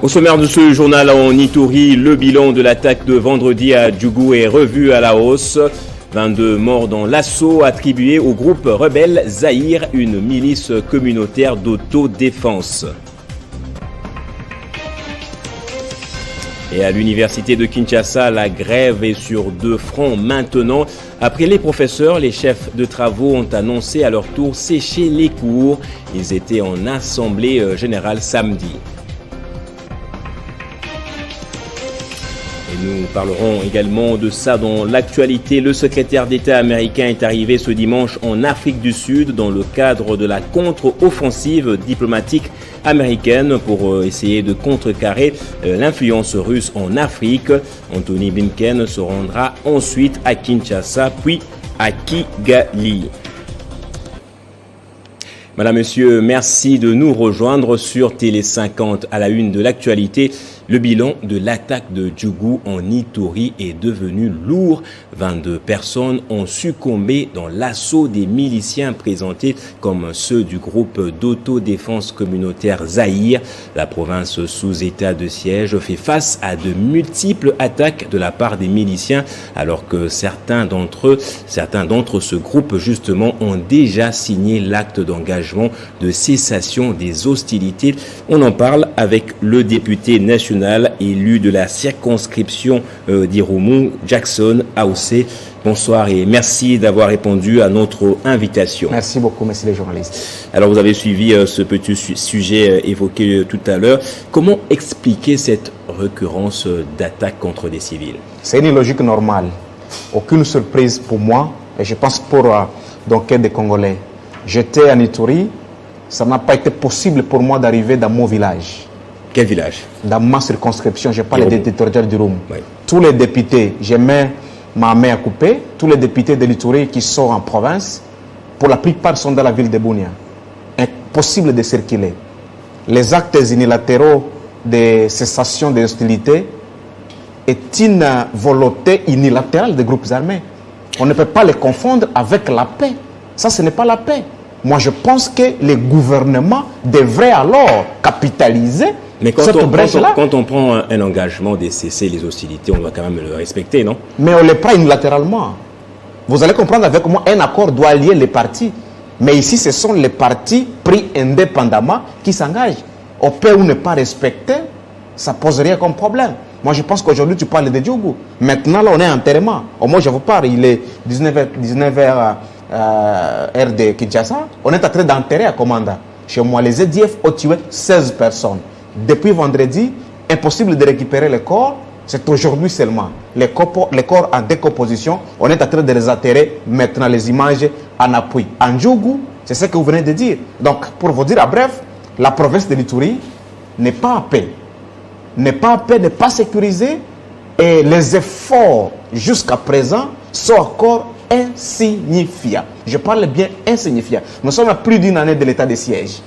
Au sommaire de ce journal en Ituri, le bilan de l'attaque de vendredi à Djougou est revu à la hausse. 22 morts dans l'assaut attribué au groupe rebelle Zahir, une milice communautaire d'autodéfense. Et à l'université de Kinshasa, la grève est sur 2 fronts maintenant. Après les professeurs, les chefs de travaux ont annoncé à leur tour sécher les cours. Ils étaient en assemblée générale samedi. Et nous parlerons également de ça dans l'actualité. Le secrétaire d'État américain est arrivé ce dimanche en Afrique du Sud dans le cadre de la contre-offensive diplomatique américaine pour essayer de contrecarrer l'influence russe en Afrique. Anthony Blinken se rendra ensuite à Kinshasa puis à Kigali. Madame, Monsieur, merci de nous rejoindre sur Télé 50 à la une de l'actualité. Le bilan de l'attaque de Djougou en Ituri est devenu lourd. 22 personnes ont succombé dans l'assaut des miliciens présentés comme ceux du groupe d'autodéfense communautaire Zahir. La province sous état de siège fait face à de multiples attaques de la part des miliciens alors que certains d'entre ce groupe justement ont déjà signé l'acte d'engagement de cessation des hostilités. On en parle avec le député national élu de la circonscription d'Irumu, Jackson Aoussé. Bonsoir et merci d'avoir répondu à notre invitation. Merci beaucoup, messieurs les journalistes. Alors, vous avez suivi ce petit sujet évoqué tout à l'heure. Comment expliquer cette récurrence d'attaques contre des civils? C'est une logique normale. Aucune surprise pour moi et je pense pour donc des Congolais. J'étais en Ituri, ça n'a pas été possible pour moi d'arriver dans mon village. Quel village? Dans ma circonscription, je parle des territoires du Rum. Oui. Tous les députés, j'ai mis ma main à couper, tous les députés de l'Ituri qui sont en province, pour la plupart sont dans la ville de Bunia. Impossible de circuler. Les actes unilatéraux de cessation des hostilités est une volonté unilatérale des groupes armés. On ne peut pas les confondre avec la paix. Ça, ce n'est pas la paix. Moi, je pense que les gouvernements devraient alors capitaliser. Mais quand on prend un engagement de cesser les hostilités, on doit quand même le respecter, non? Mais on le prend unilatéralement. Vous allez comprendre avec moi, un accord doit lier les partis. Mais ici, ce sont les partis pris indépendamment qui s'engagent. Au pays où ne pas respecter, ça ne pose rien comme problème. Moi, je pense qu'aujourd'hui, tu parles de Djougou. Maintenant, là, on est en enterrement. Au moins, je vous parle, il est 19h heure de Kinshasa. On est en train d'enterrer à Komanda. Chez moi, les EDF ont tué 16 personnes. Depuis vendredi, impossible de récupérer les corps. C'est aujourd'hui seulement. Les corps en décomposition, on est en train de les enterrer. Maintenant, les images en appui. En Djougou, c'est ce que vous venez de dire. Donc, pour vous dire, à bref, la province de l'Ituri n'est pas en paix. N'est pas en paix, n'est pas sécurisée. Et les efforts jusqu'à présent sont encore insignifiants. Je parle bien insignifiants. Nous sommes à plus d'une année de l'état de siège.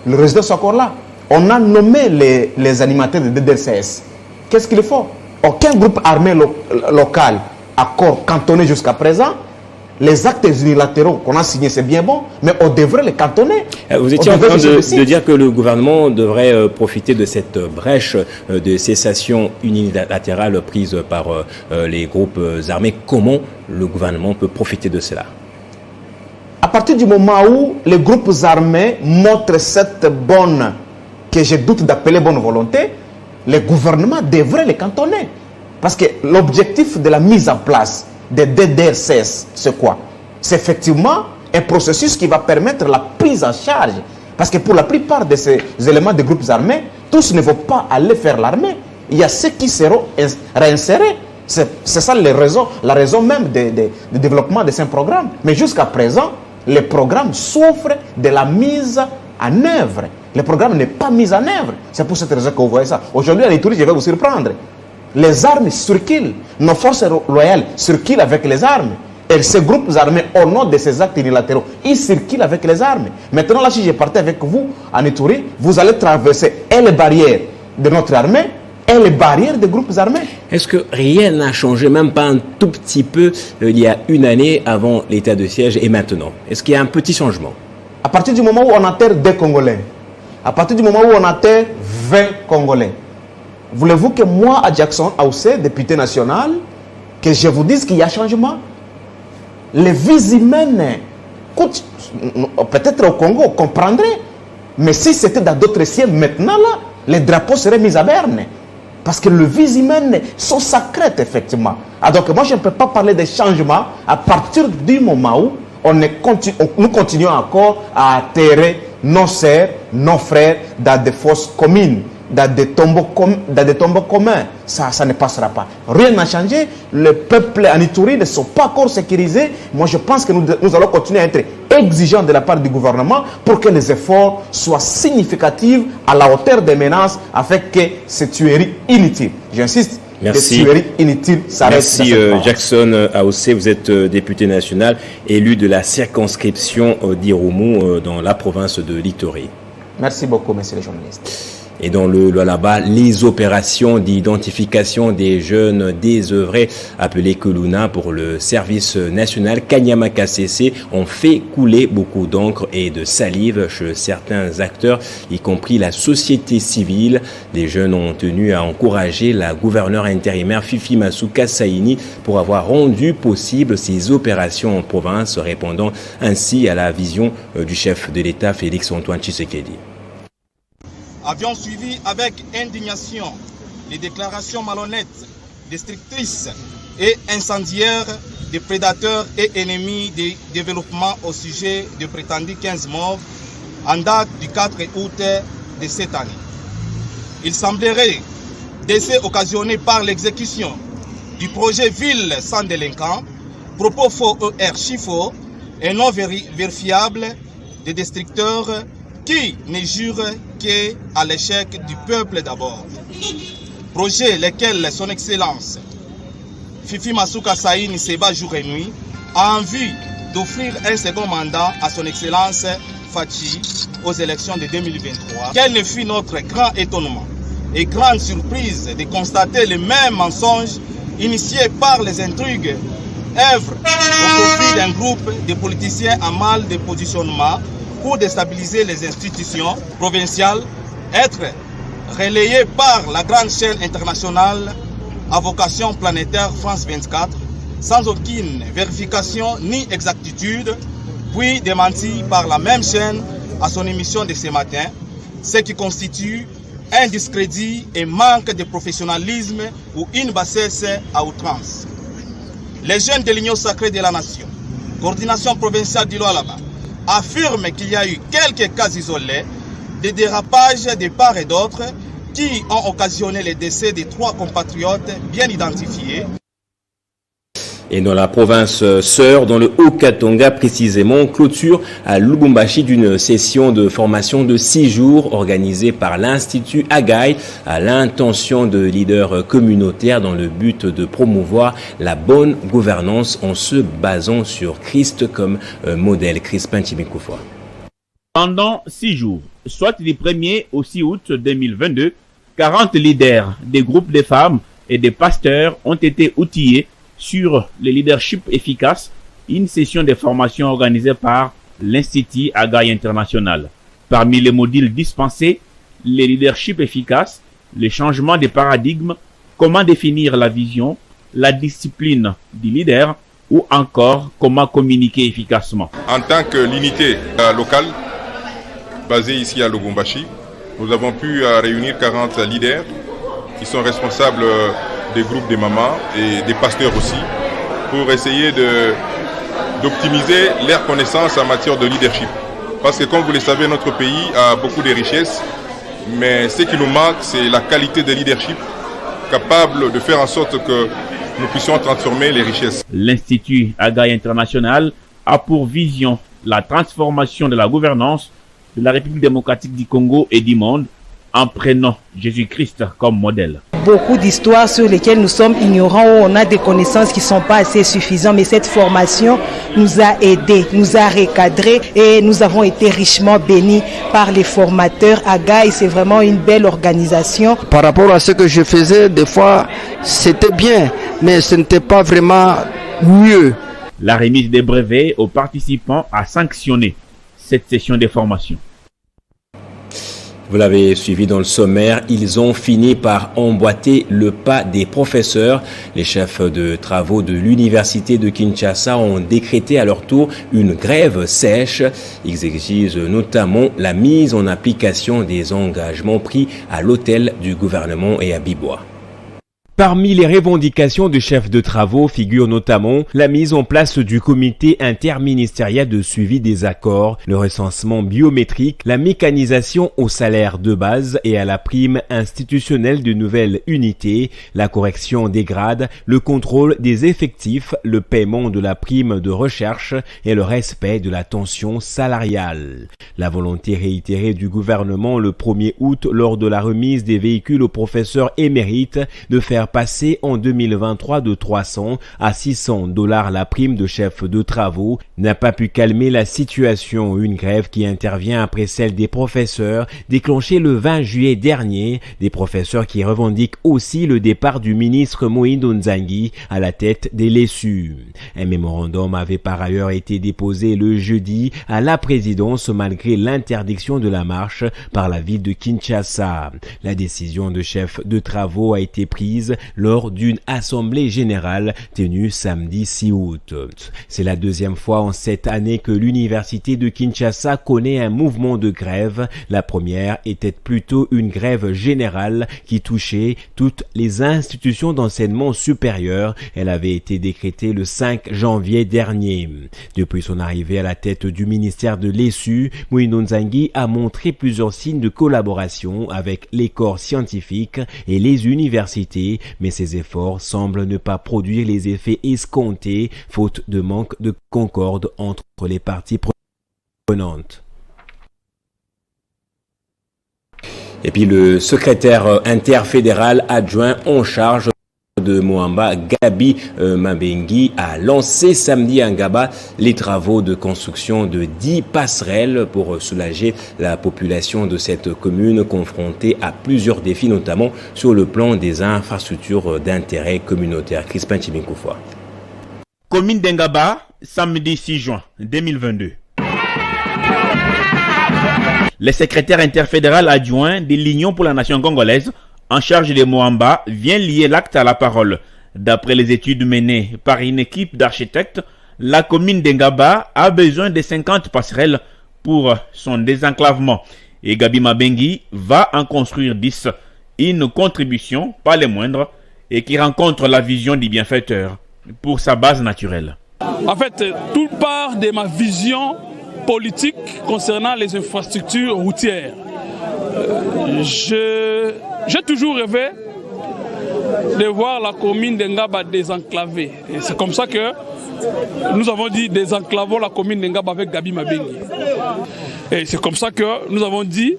Le résultat est encore là. On a nommé les animateurs de DDCS. Qu'est-ce qu'il faut? Aucun groupe armé local accord cantonné jusqu'à présent. Les actes unilatéraux qu'on a signés, c'est bien bon, mais on devrait les cantonner. Vous étiez en train de dire que le gouvernement devrait profiter de cette brèche de cessation unilatérale prise par les groupes armés. Comment le gouvernement peut profiter de cela? À partir du moment où les groupes armés montrent cette bonne, que je doute d'appeler bonne volonté, les gouvernements devraient les cantonner. Parce que l'objectif de la mise en place des DDRCS, c'est quoi? C'est effectivement un processus qui va permettre la prise en charge. Parce que pour la plupart de ces éléments des groupes armés, tous ne vont pas aller faire l'armée. Il y a ceux qui seront réinsérés. C'est ça la raison même du développement de ces programmes. Mais jusqu'à présent, les programmes souffrent de la mise en œuvre. Le programme n'est pas mis en œuvre. C'est pour cette raison que vous voyez ça. Aujourd'hui, à l'Ituri, je vais vous surprendre. Les armes circulent. Nos forces loyales circulent avec les armes. Et ces groupes armés, au nom de ces actes unilatéraux, ils circulent avec les armes. Maintenant, là, si je partais avec vous en Ituri, vous allez traverser les barrières de notre armée et les barrières des groupes armés. Est-ce que rien n'a changé, même pas un tout petit peu, il y a une année avant l'état de siège et maintenant? Est-ce qu'il y a un petit changement? À partir du moment où on enterre des Congolais, à partir du moment où on enterre 20 Congolais. Voulez-vous que moi, à Jackson Aoussé, député national, que je vous dise qu'il y a changement? Les vies humaines coûtent, peut-être au Congo, on comprendrait. Mais si c'était dans d'autres ciels, maintenant, là, les drapeaux seraient mis à berne. Parce que les vies humaines sont sacrées, effectivement. Alors que moi, je ne peux pas parler de changement à partir du moment où nous continuons encore à atterrer nos sœurs, nos frères dans des fosses communes, dans des tombeaux communs. Ça ne passera pas. Rien n'a changé. Le peuple en Ituri ne sont pas encore sécurisés. Moi, je pense que nous allons continuer à être exigeants de la part du gouvernement pour que les efforts soient significatifs à la hauteur des menaces afin que ces tueries inutiles, j'insiste, merci. Les tueries inutiles s'arrêtent. Merci Jackson Aoussé, vous êtes député national, élu de la circonscription d'Irumu dans la province de l'Ituri. Merci beaucoup, messieurs les journalistes. Et dans là-bas, les opérations d'identification des jeunes désœuvrés appelées Keluna pour le service national Kanyama KCC ont fait couler beaucoup d'encre et de salive chez certains acteurs, y compris la société civile. Les jeunes ont tenu à encourager la gouverneure intérimaire Fifi Masuka Saini pour avoir rendu possible ces opérations en province, répondant ainsi à la vision du chef de l'État Félix-Antoine Tshisekedi. Avions suivi avec indignation les déclarations malhonnêtes, destructrices et incendiaires des prédateurs et ennemis du développement au sujet de prétendus 15 morts en date du 4 août de cette année. Il semblerait décès occasionnés par l'exécution du projet Ville sans délinquants, propos faux chiffres et non vérifiables des destructeurs qui ne jure qu'à l'échec du peuple d'abord. Projet lesquels son Excellence Fifi Masuka Saini se bat jour et nuit en vue d'offrir un second mandat à son Excellence Fachi aux élections de 2023. Quel ne fut notre grand étonnement et grande surprise de constater les mêmes mensonges initiés par les intrigues, œuvre au profit d'un groupe de politiciens en mal de positionnement pour déstabiliser les institutions provinciales, être relayé par la grande chaîne internationale à vocation planétaire France 24, sans aucune vérification ni exactitude, puis démenti par la même chaîne à son émission de ce matin, ce qui constitue un discrédit et manque de professionnalisme ou une bassesse à outrance. Les jeunes de l'Union sacrée de la nation, coordination provinciale du Lualaba, affirme qu'il y a eu quelques cas isolés de dérapages de part et d'autre qui ont occasionné le décès de 3 compatriotes bien identifiés. Et dans la province sœur, dans le Haut-Katanga précisément, clôture à Lubumbashi d'une session de formation de 6 jours organisée par l'Institut Agaï à l'intention de leaders communautaires dans le but de promouvoir la bonne gouvernance en se basant sur Christ comme modèle. Crispin Chimikoufwa. Pendant 6 jours, soit du 1er au 6 août 2022, 40 leaders des groupes de femmes et des pasteurs ont été outillés sur le leadership efficace, une session de formation organisée par l'Institut Agaï International. Parmi les modules dispensés, le leadership efficace, le changement de paradigme, comment définir la vision, la discipline du leader ou encore comment communiquer efficacement. En tant que l'unité locale basée ici à Lubumbashi, nous avons pu réunir 40 leaders qui sont responsables des groupes des mamans et des pasteurs aussi, pour essayer d'optimiser leurs connaissances en matière de leadership. Parce que comme vous le savez, notre pays a beaucoup de richesses, mais ce qui nous manque, c'est la qualité de leadership capable de faire en sorte que nous puissions transformer les richesses. L'Institut Agaï International a pour vision la transformation de la gouvernance de la République démocratique du Congo et du monde en prenant Jésus-Christ comme modèle. Beaucoup d'histoires sur lesquelles nous sommes ignorants, où on a des connaissances qui ne sont pas assez suffisantes, mais cette formation nous a aidés, nous a recadrés et nous avons été richement bénis par les formateurs. Agaï, c'est vraiment une belle organisation. Par rapport à ce que je faisais, des fois, c'était bien, mais ce n'était pas vraiment mieux. La remise des brevets aux participants a sanctionné cette session de formation. Vous l'avez suivi dans le sommaire, ils ont fini par emboîter le pas des professeurs. Les chefs de travaux de l'université de Kinshasa ont décrété à leur tour une grève sèche. Ils exigent notamment la mise en application des engagements pris à l'hôtel du gouvernement et à Bibois. Parmi les revendications du chef de travaux figure notamment la mise en place du comité interministériel de suivi des accords, le recensement biométrique, la mécanisation au salaire de base et à la prime institutionnelle de nouvelles unités, la correction des grades, le contrôle des effectifs, le paiement de la prime de recherche et le respect de la tension salariale. La volonté réitérée du gouvernement le 1er août lors de la remise des véhicules aux professeurs émérites de faire passer en 2023 de 300 à 600 $ la prime de chef de travaux n'a pas pu calmer la situation. Une grève qui intervient après celle des professeurs déclenchée le 20 juillet dernier, des professeurs qui revendiquent aussi le départ du ministre Moïndo Nzangi à la tête des LESU. Un mémorandum avait par ailleurs été déposé le jeudi à la présidence malgré l'interdiction de la marche par la ville de Kinshasa. La décision de chef de travaux a été prise lors d'une assemblée générale tenue samedi 6 août. C'est la deuxième fois en cette année que l'université de Kinshasa connaît un mouvement de grève. La première était plutôt une grève générale qui touchait toutes les institutions d'enseignement supérieur. Elle avait été décrétée le 5 janvier dernier. Depuis son arrivée à la tête du ministère de l'ESU, Moïndo Nzangi a montré plusieurs signes de collaboration avec les corps scientifiques et les universités, mais ces efforts semblent ne pas produire les effets escomptés, faute de manque de concorde entre les parties prenantes. Et puis le secrétaire interfédéral adjoint en charge de Moamba, Gabi Mabengi, a lancé samedi à Ngaba les travaux de construction de 10 passerelles pour soulager la population de cette commune confrontée à plusieurs défis, notamment sur le plan des infrastructures d'intérêt communautaire. Crispin Chibinkoufoua. Commune d'Ngaba, samedi 6 juin 2022. Le secrétaire interfédéral adjoint de l'Union pour la nation congolaise en charge de Moamba vient lier l'acte à la parole. D'après les études menées par une équipe d'architectes, la commune d'Ngaba a besoin de 50 passerelles pour son désenclavement. Et Gabi Mabengi va en construire 10. Une contribution, pas les moindres, et qui rencontre la vision du bienfaiteur pour sa base naturelle. En fait, tout part de ma vision politique concernant les infrastructures routières. J'ai toujours rêvé de voir la commune d'Ngaba désenclavée. Et c'est comme ça que nous avons dit désenclavons la commune d'Ngaba avec Gabi Mabengi. Et c'est comme ça que nous avons dit,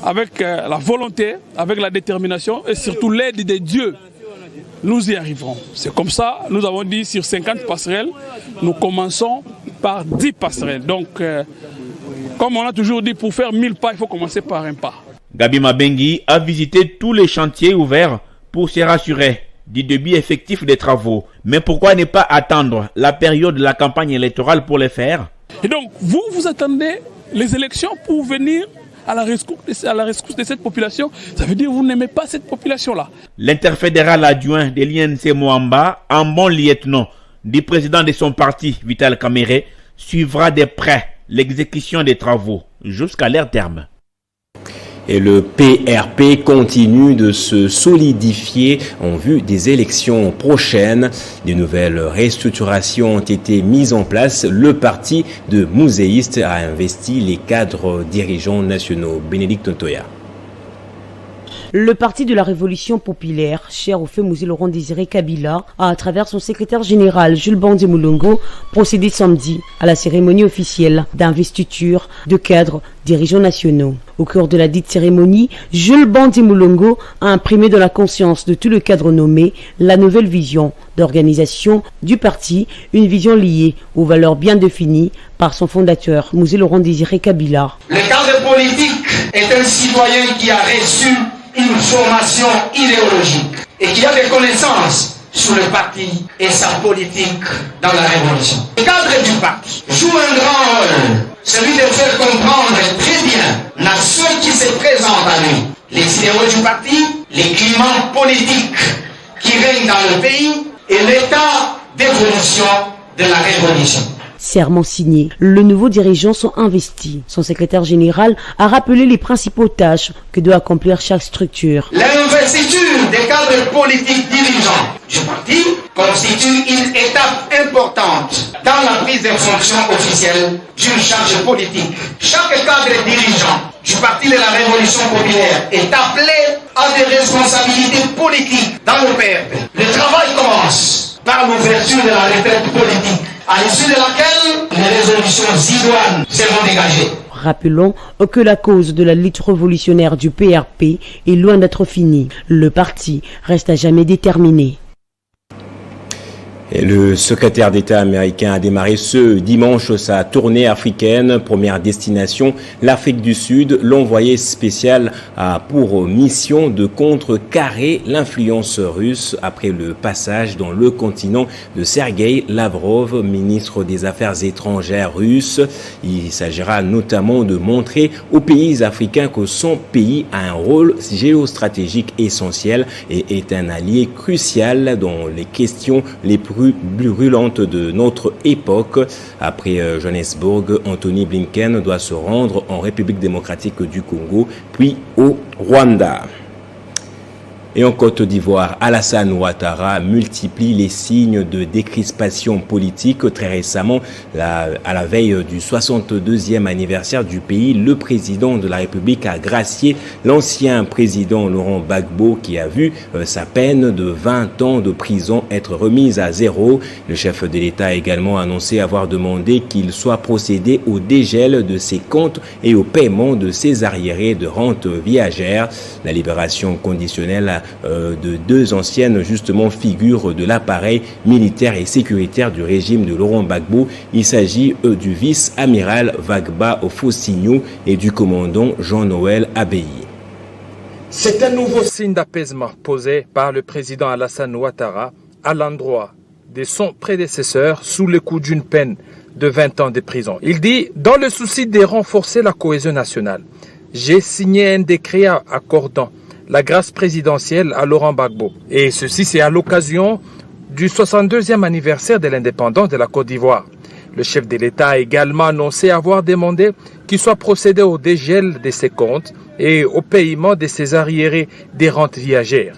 avec la volonté, avec la détermination et surtout l'aide des dieux, nous y arriverons. C'est comme ça, nous avons dit sur 50 passerelles, nous commençons par 10 passerelles. Donc, comme on a toujours dit, pour faire 1000 pas, il faut commencer par un pas. Gabi Mabengi a visité tous les chantiers ouverts pour se rassurer du début effectif des travaux. Mais pourquoi ne pas attendre la période de la campagne électorale pour les faire? Et donc, vous attendez les élections pour venir à la rescousse de cette population. Ça veut dire que vous n'aimez pas cette population-là. L'interfédéral adjoint de l'INC Moamba, un bon lieutenant du président de son parti, Vital Kamerhe, suivra de près l'exécution des travaux jusqu'à leur terme. Et le PRP continue de se solidifier en vue des élections prochaines. De nouvelles restructurations ont été mises en place. Le parti de Mouséiste a investi les cadres dirigeants nationaux. Bénédicte Ntoya. Le parti de la Révolution populaire, cher au fait Mouzé Laurent Désiré Kabila, a à travers son secrétaire général Jules Bandi Moulongo procédé samedi à la cérémonie officielle d'investiture de cadres dirigeants nationaux. Au cours de la dite cérémonie, Jules Bandi Moulongo a imprimé dans la conscience de tout le cadre nommé la nouvelle vision d'organisation du parti, une vision liée aux valeurs bien définies par son fondateur, Mouzé Laurent Désiré Kabila. Le cadre politique est un citoyen qui a reçu une formation idéologique et qui a des connaissances sur le parti et sa politique dans la révolution. Le cadre du parti joue un grand rôle celui de faire comprendre très bien à ceux qui se présentent à lui les idéaux du parti, les climats politiques qui règnent dans le pays et l'état d'évolution de la révolution. Serment signé, le nouveau dirigeant sont investis. Son secrétaire général a rappelé les principaux tâches que doit accomplir chaque structure. L'investiture des cadres politiques dirigeants du parti constitue une étape importante dans la prise de fonctions officielles d'une charge politique. Chaque cadre dirigeant du Parti de la Révolution populaire est appelé à des responsabilités politiques dans le PRP. Le travail commence par l'ouverture de la retraite politique, à l'issue de laquelle les résolutions idoines seront dégagées. Rappelons que la cause de la lutte révolutionnaire du PRP est loin d'être finie. Le parti reste à jamais déterminé. Et le secrétaire d'État américain a démarré ce dimanche sa tournée africaine. Première destination, l'Afrique du Sud. L'envoyé spécial a pour mission de contrecarrer l'influence russe après le passage dans le continent de Sergueï Lavrov, ministre des Affaires étrangères russe. Il s'agira notamment de montrer aux pays africains que son pays a un rôle géostratégique essentiel et est un allié crucial dans les questions les plus brûlante de notre époque. Après Johannesburg, Anthony Blinken doit se rendre en République démocratique du Congo, puis au Rwanda. Et en Côte d'Ivoire, Alassane Ouattara multiplie les signes de décrispation politique. Très récemment, à la veille du 62e anniversaire du pays, le président de la République a gracié l'ancien président Laurent Gbagbo qui a vu sa peine de 20 ans de prison être remise à zéro. Le chef de l'État a également annoncé avoir demandé qu'il soit procédé au dégel de ses comptes et au paiement de ses arriérés de rente viagère. La libération conditionnelle de deux anciennes justement figures de l'appareil militaire et sécuritaire du régime de Laurent Gbagbo. Il s'agit du vice-amiral Vagba Ofosigno et du commandant Jean-Noël Abbaye. C'est un nouveau signe d'apaisement posé par le président Alassane Ouattara à l'endroit de son prédécesseur sous le coup d'une peine de 20 ans de prison. Il dit, dans le souci de renforcer la cohésion nationale, j'ai signé un décret accordant la grâce présidentielle à Laurent Gbagbo. Et ceci, c'est à l'occasion du 62e anniversaire de l'indépendance de la Côte d'Ivoire. Le chef de l'État a également annoncé avoir demandé qu'il soit procédé au dégel de ses comptes et au paiement de ses arriérés des rentes viagères.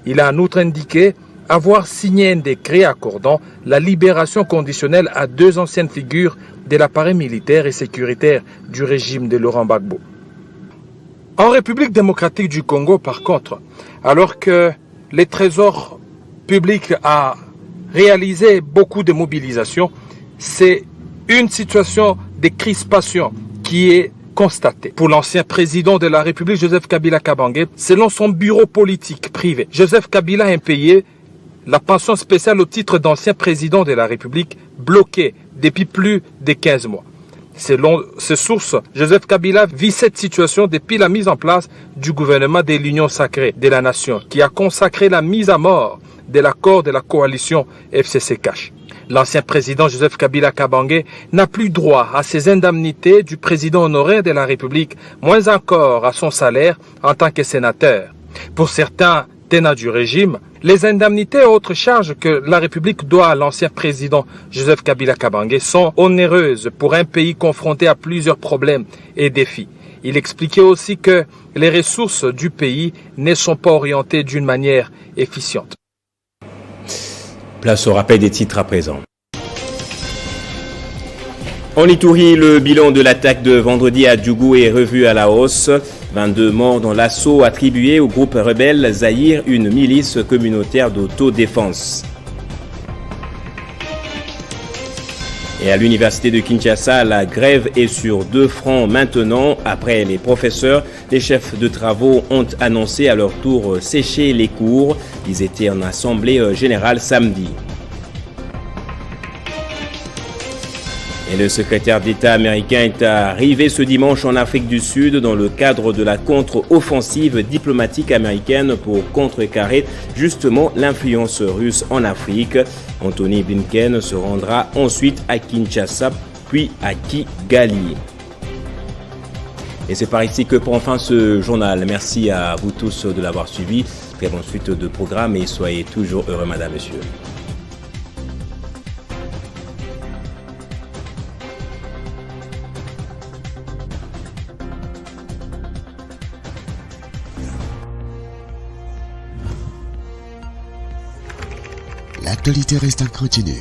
Il a en outre indiqué avoir signé un décret accordant la libération conditionnelle à deux anciennes figures de l'appareil militaire et sécuritaire du régime de Laurent Gbagbo. En République démocratique du Congo, par contre, alors que le Trésor public a réalisé beaucoup de mobilisations, c'est une situation de crispation qui est constatée. Pour l'ancien président de la République, Joseph Kabila Kabange, selon son bureau politique privé, Joseph Kabila a impayé la pension spéciale au titre d'ancien président de la République bloquée depuis plus de 15 mois. Selon ces sources, Joseph Kabila vit cette situation depuis la mise en place du gouvernement de l'Union sacrée de la nation, qui a consacré la mise à mort de l'accord de la coalition FCC-CACH. L'ancien président Joseph Kabila Kabange n'a plus droit à ses indemnités du président honoraire de la République, moins encore à son salaire en tant que sénateur. Pour certains tenants du régime, les indemnités et autres charges que la République doit à l'ancien président Joseph Kabila Kabange sont onéreuses pour un pays confronté à plusieurs problèmes et défis. Il expliquait aussi que les ressources du pays ne sont pas orientées d'une manière efficiente. Place au rappel des titres à présent. En Ituri, le bilan de l'attaque de vendredi à Djougou est revu à la hausse. 22 morts dans l'assaut attribué au groupe rebelle Zahir, une milice communautaire d'autodéfense. Et à l'université de Kinshasa, la grève est sur 2 fronts maintenant. Après les professeurs, les chefs de travaux ont annoncé à leur tour sécher les cours. Ils étaient en assemblée générale samedi. Et le secrétaire d'État américain est arrivé ce dimanche en Afrique du Sud dans le cadre de la contre-offensive diplomatique américaine pour contrecarrer justement l'influence russe en Afrique. Anthony Blinken se rendra ensuite à Kinshasa puis à Kigali. Et c'est par ici que prend fin ce journal. Merci à vous tous de l'avoir suivi. Très bonne suite de programme et soyez toujours heureux, madame, monsieur. L'actualité reste en continu.